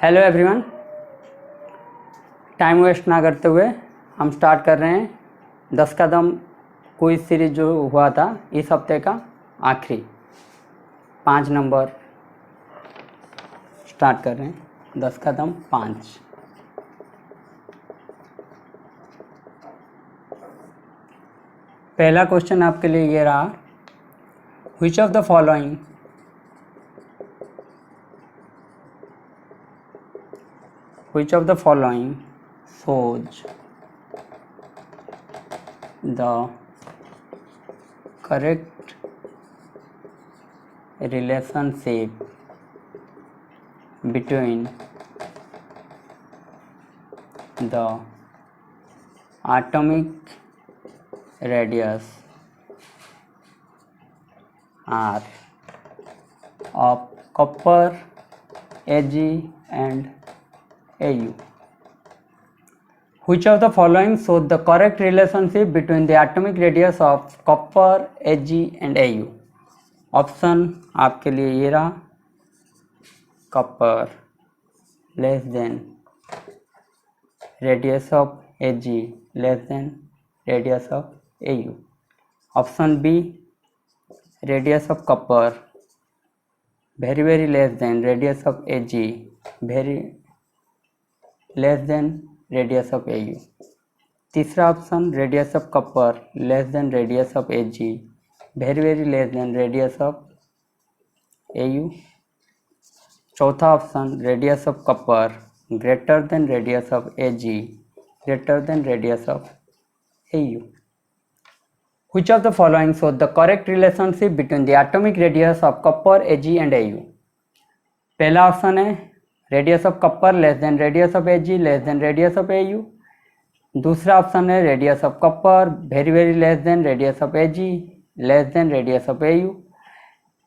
Hello everyone, time waste ना करते हुए हम स्टार्ट कर रहे हैं 10 कदम क्विज सीरीज जो हुआ था इस हफ्ते का आखिरी 5 नंबर स्टार्ट कर रहे हैं। 10 कदम 5। पहला क्वेश्चन आपके लिए ये रहा, which of the following shows the correct relationship between the atomic radius r of copper, Ag and Au? Which of the following shows the correct relationship between the atomic radius of copper, Ag and Au? Option आपके लिए ये रहा, copper less than radius of Ag less than radius of Au। Option B, radius of copper very very less than radius of Ag very less than radius of Au। तीसरा option, radius of copper less than radius of Ag very very less than radius of Au। चौथा option, radius of copper greater than radius of Ag greater than radius of Au। Which of the following shows the correct relationship between the atomic radius of copper, Ag and Au? पहला option है radius of copper less than radius of Ag less than radius of Au। दूसरा option है radius of copper very very less than radius of Ag less than radius of Au।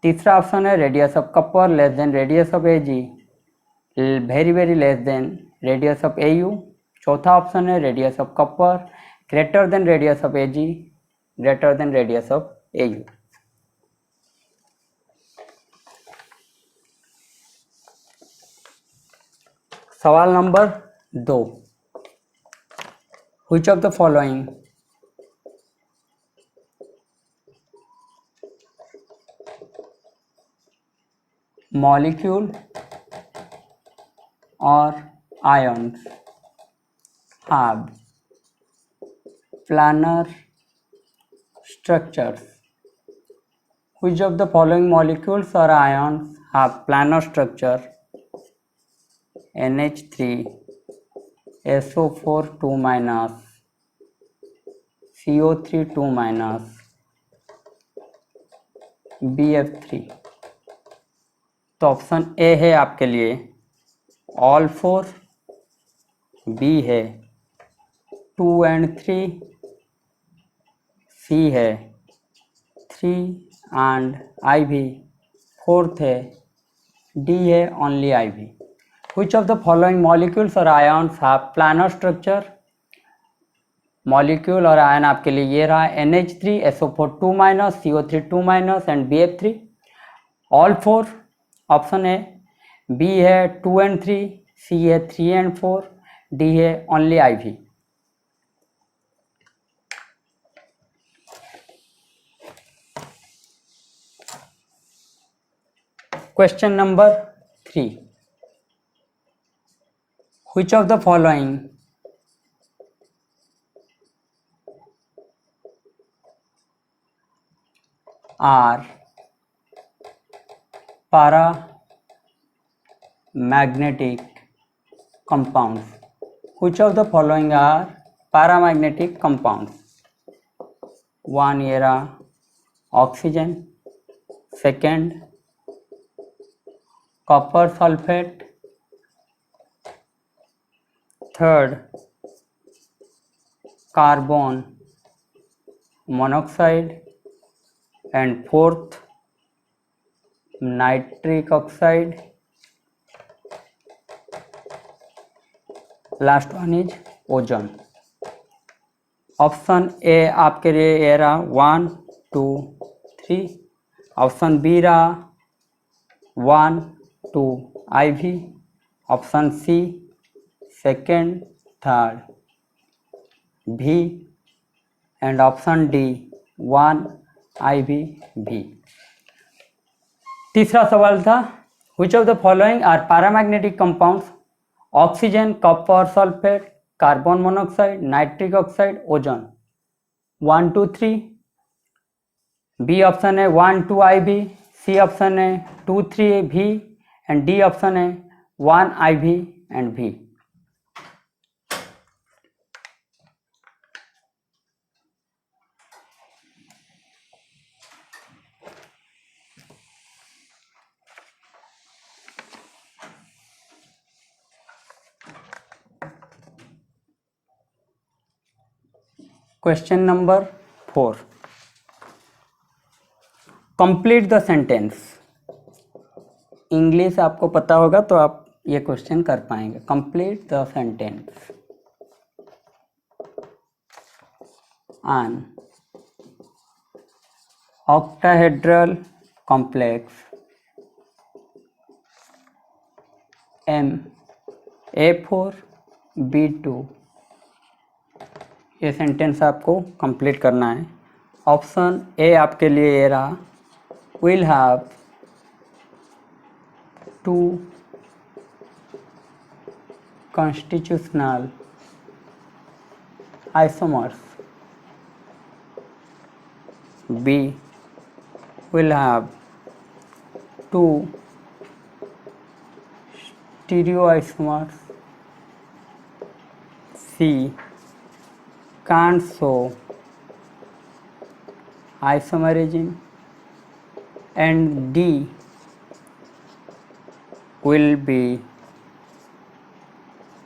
तीसरा option है radius of copper less than radius of Ag very very less than radius of Au। चौथा option है radius of copper greater than radius of Ag greater than radius of Au। सवाल number 2, which of the following molecule or ions have planar structures? Which of the following molecules or ions have planar structure? NH3 SO4 2 minus CO3 2 minus BF3। तो option A है आपके लिए all 4, B है 2 and 3, सी है 3 and IV, fourth है D है only IV। Which of the following molecules or ions have planar structure? Molecule और ion आपके लिए ये रहा, NH3 SO4 2 minus CO3 2 minus and BF3। All 4 option है, बी है 2 and 3, सी है 3 and 4, डी है only IV। Question number 3, which of the following are paramagnetic compounds? Which of the following are paramagnetic compounds? 1 ये रहा oxygen, second copper sulphate, third carbon monoxide and fourth nitric oxide, last one is ozone. Option A आपके लिए ये रहा 1 2 3, option B रहा 1 2 IV, option C second third, भी and option D 1 IV भी। तीसरा सवाल था which of the following are paramagnetic compounds? Oxygen, copper sulphate, carbon monoxide, nitric oxide, ozone. 1 2 3। B option है 1 2 IV, सी ऑप्शन है 2 3 भी एंड डी ऑप्शन है 1 IV and भी। Question number 4, complete the sentence. English आपको पता होगा तो आप ये क्वेश्चन कर पाएंगे। Complete the sentence. an octahedral complex MA4B2, ये सेंटेंस आपको कंप्लीट करना है। ऑप्शन ए आपके लिए ये रहा, will have 2 constitutional isomers, B will have 2 stereoisomers, C can't show isomerism, and D will be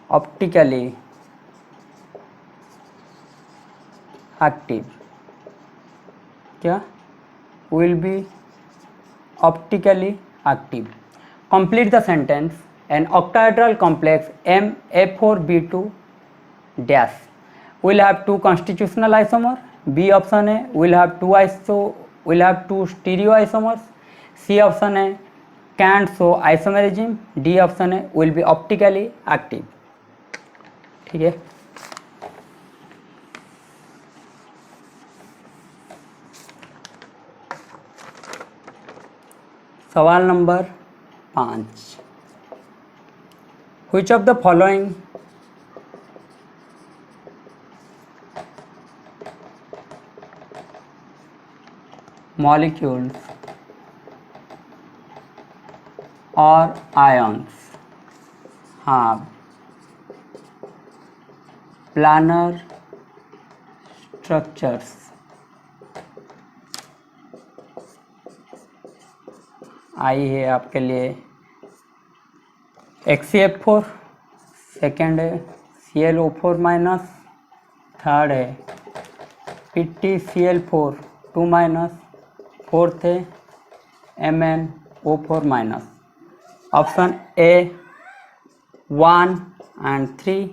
optically active। क्या? will be optically active। Complete the sentence। An octahedral complex MA4B2 dash will have 2 constitutional isomer, B option है will have 2 stereoisomers, C option है can't show isomerism, D option है will be optically active। ठीक है। सवाल number 5, which of the following molecules or ions have planar structures? आई है आपके लिए XCF4, second है ClO4 माइनस, थर्ड है PtCl4 2 माइनस, फोर्थ है MnO4 minus. Option A 1 and 3,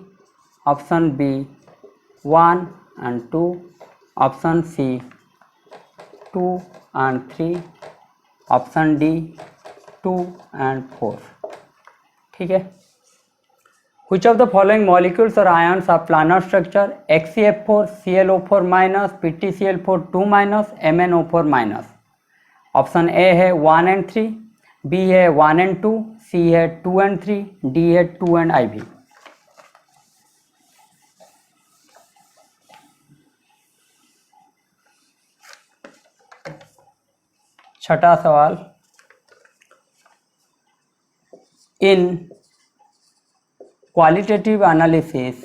option B 1 and 2, option C 2 and 3, option D 2 and 4। ठीक है। Which of the following molecules or ions are planar structure? XCF4, ClO4 minus, PtCl4 2 minus, MnO4 minus। Option A है 1 and 3, B है 1 and 2, सी है 2 and 3, D है 2 and IV। छठा सवाल, इन qualitative analysis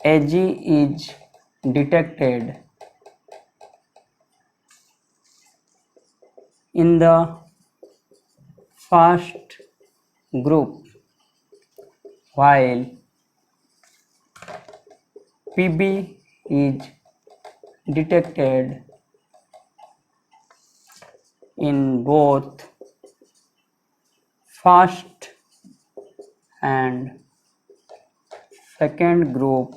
Ag is detected in the first group while Pb is detected in both first and second group.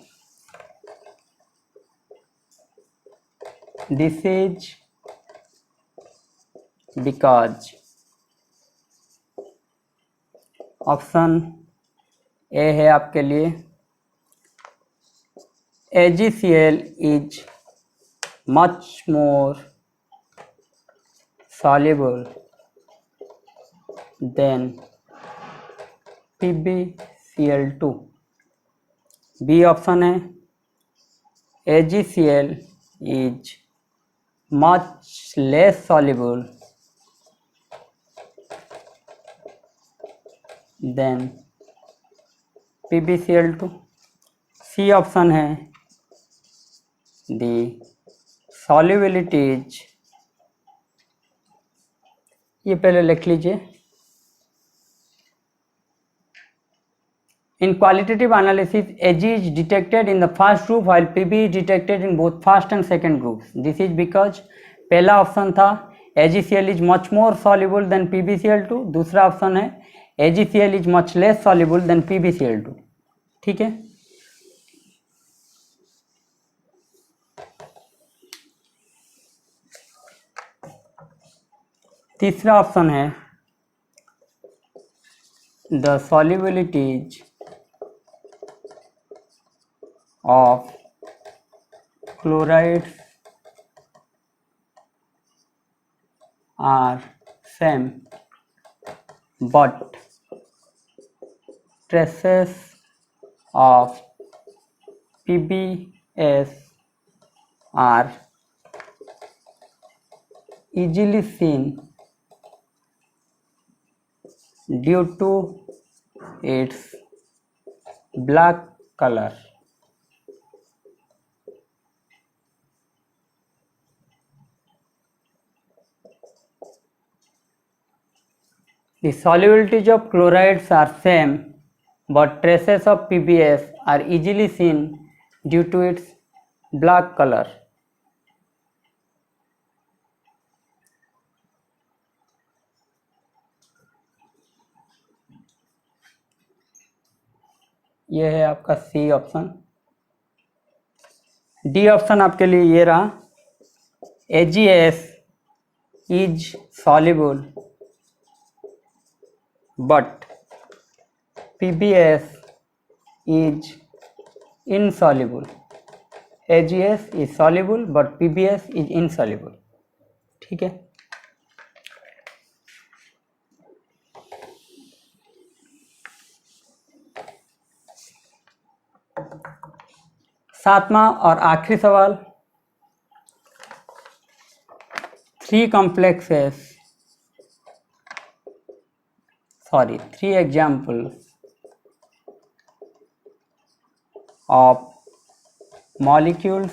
This is because. Option A है आपके लिए AgCl is much more soluble than PbCl2। B option है AgCl is much less soluble than PbCl2। C option है the solubility is, ये पहले लिख लीजिए। In qualitative analysis, Ag is detected in the first group while Pb is detected in both first and second groups. This is because पहला option था AgCl is much more soluble than PbCl2, दूसरा option है AgCl is much less soluble than PbCl2। ठीक है, तीसरा option है the solubilities of chlorides are same but traces of PbS are easily seen due to its black color। The solubilities of chlorides are same but traces of PbS are easily seen due to its black color। ये है आपका C option. D option आपके लिए ये रहा AgS is soluble but PbS is insoluble। AgS is soluble but PbS is insoluble। ठीक है, सातवां और आखिरी सवाल। three examples of molecules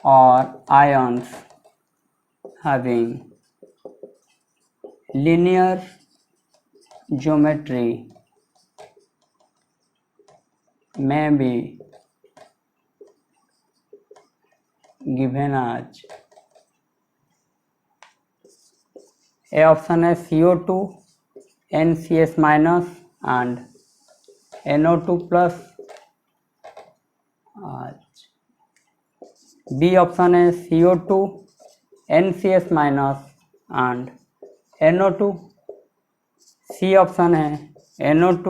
or ions having linear geometry may be given as। A option है CO2 NCS minus and NO2 plus. B option है CO2 NCS minus and NO2। C option है NO2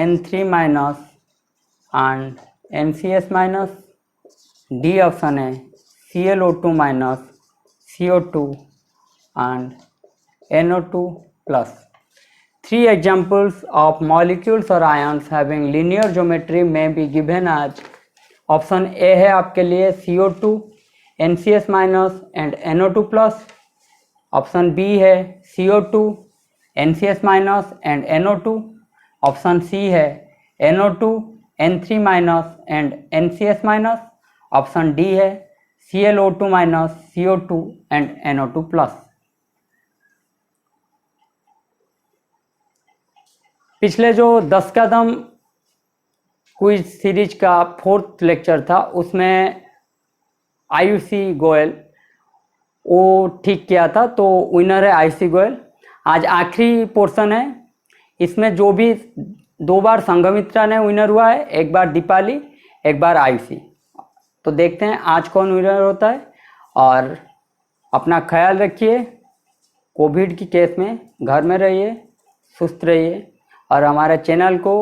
N3 minus and NCS minus. D option है ClO2 minus CO2 and NO2 plus। Three examples of molecules or ions having linear geometry may be given as। Option A है आपके लिए CO2 NCS minus and NO2 plus. Option B है CO2 NCS minus and NO2। Option C है NO2 N3 minus and NCS minus. Option D है ClO2 minus CO2 and NO2 plus. पिछले जो 10 कदम quiz series का 4th lecture था उसमें आयुषी गोयल वो ठीक किया था, तो विनर है आयुषी गोयल। आज आखिरी पोर्शन है, इसमें जो भी 2 बार संघमित्रा ने विनर हुआ है, एक बार दीपाली एक बार आयुषी। तो देखते हैं आज कौन विनर होता है और अपना ख्याल रखिए, कोविड की केस में घर में रहिए, सुस्त रहिए और हमारे चैनल को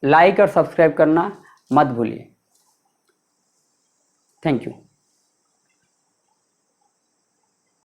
लाइक और सब्सक्राइब करना मत भूलिए। Thank you.